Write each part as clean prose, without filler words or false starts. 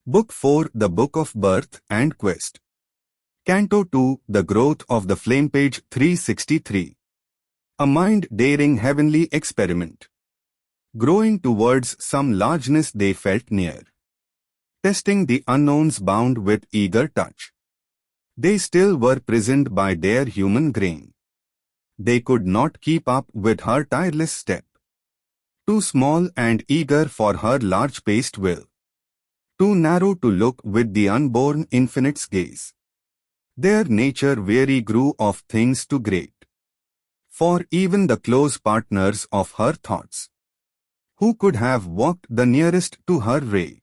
Book 4 The Book of Birth and Quest. Canto 2 The Growth of the Flame, page 363. A mind-daring heavenly experiment. Growing towards some largeness they felt near. Testing the unknowns bound with eager touch. They still were prisoned by their human grain. They could not keep up with her tireless step. Too small and eager for her large-paced will. Too narrow to look with the unborn infinite's gaze. Their nature weary grew of things too great. For even the close partners of her thoughts, who could have walked the nearest to her ray,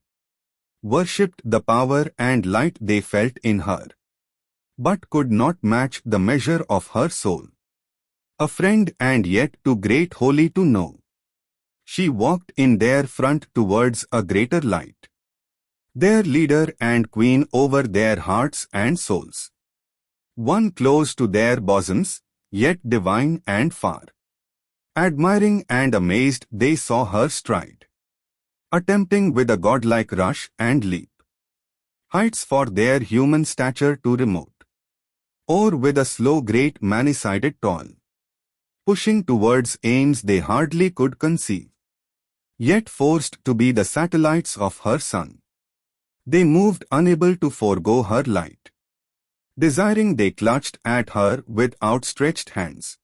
worshipped the power and light they felt in her, but could not match the measure of her soul. A friend and yet too great wholly to know. She walked in their front towards a greater light. Their leader and queen over their hearts and souls. One close to their bosoms, yet divine and far. Admiring and amazed they saw her stride. Attempting with a godlike rush and leap. Heights for their human stature too remote. Or with a slow great many-sided toil. Pushing towards aims they hardly could conceive. Yet forced to be the satellites of her sun. They moved unable to forego her light. Desiring they clutched at her with outstretched hands.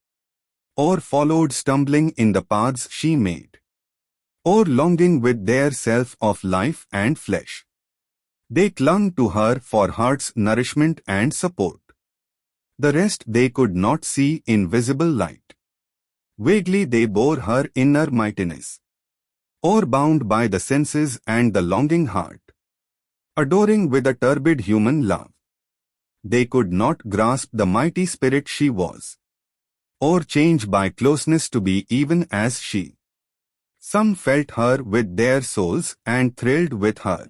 Or followed stumbling in the paths she made. Or longing with their self of life and flesh. They clung to her for heart's nourishment and support. The rest they could not see in visible light. Vaguely they bore her inner mightiness. Or bound by the senses and the longing heart. Adoring with a turbid human love. They could not grasp the mighty spirit she was. Or change by closeness to be even as she. Some felt her with their souls and thrilled with her.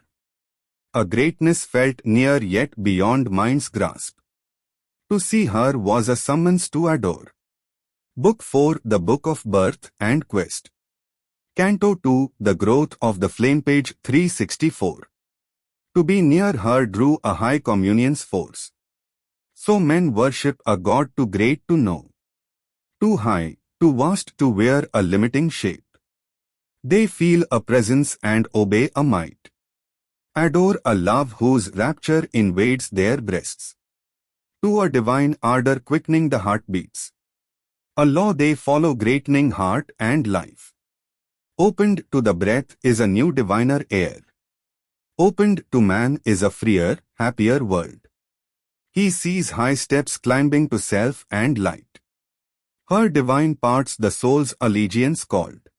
A greatness felt near yet beyond mind's grasp. To see her was a summons to adore. Book 4 The Book of Birth and Quest. Canto 2 The Growth of the Flame, page 364. To be near her drew a high communion's force. So men worship a God too great to know. Too high, too vast to wear a limiting shape. They feel a presence and obey a might. Adore a love whose rapture invades their breasts. To a divine ardor quickening the heartbeats. A law they follow greatening heart and life. Opened to the breath is a new diviner air. Opened to man is a freer, happier world. He sees high steps climbing to self and light. Her divine parts the soul's allegiance called.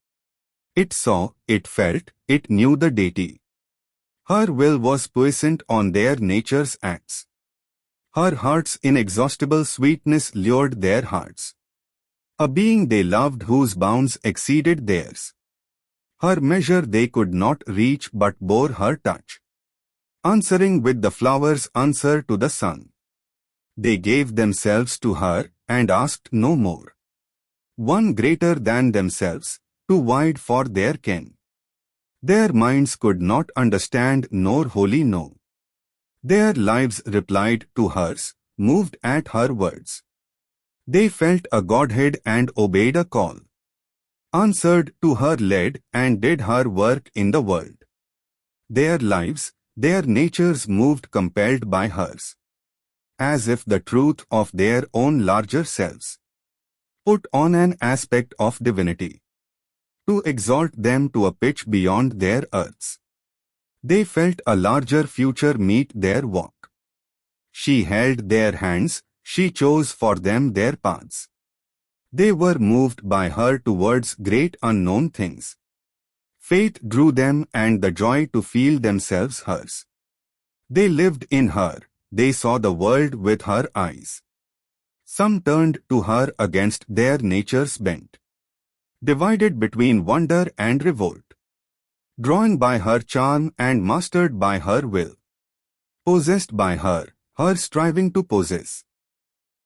It saw, it felt, it knew the deity. Her will was puissant on their nature's acts. Her heart's inexhaustible sweetness lured their hearts. A being they loved whose bounds exceeded theirs. Her measure they could not reach but bore her touch. Answering with the flowers answer to the sun. They gave themselves to her and asked no more. One greater than themselves, too wide for their ken. Their minds could not understand nor wholly know. Their lives replied to hers, moved at her words. They felt a godhead and obeyed a call. Answered to her led and did her work in the world. Their lives, their natures moved compelled by hers. As if the truth of their own larger selves put on an aspect of divinity. To exalt them to a pitch beyond their earths. They felt a larger future meet their walk. She held their hands, she chose for them their paths. They were moved by her towards great unknown things. Faith drew them and the joy to feel themselves hers. They lived in her, they saw the world with her eyes. Some turned to her against their nature's bent. Divided between wonder and revolt. Drawn by her charm and mastered by her will. Possessed by her, her striving to possess.